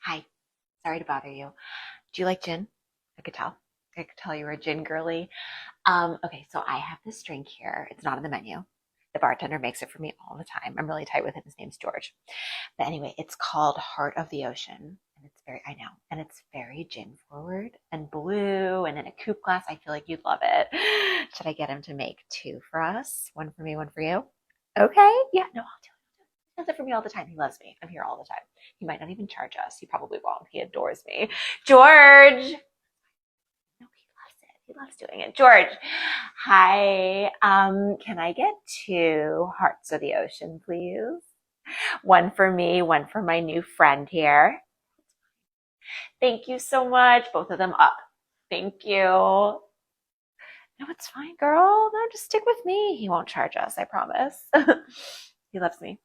Hi, sorry to bother you. Do you like gin? I could tell. I could tell you were a gin girly. Okay, so I have this drink here. It's not on the menu. The bartender makes it for me all the time. I'm really tight with him. His name's George. But anyway, it's called Heart of the Ocean. And I know, and it's very gin forward and blue and in a coupe glass. I feel like you'd love it. Should I get him to make two for us? One for me, one for you? Okay, yeah, no, I'll do it. He does it for me all the time. He loves me. I'm here all the time. He might not even charge us. He probably won't. He adores me. George! No, he loves it. He loves doing it. George, hi. Can I get two Hearts of the Ocean, please? One for me, one for my new friend here. Thank you so much. Both of them up. Thank you. No, it's fine, girl. No, just stick with me. He won't charge us, I promise. He loves me.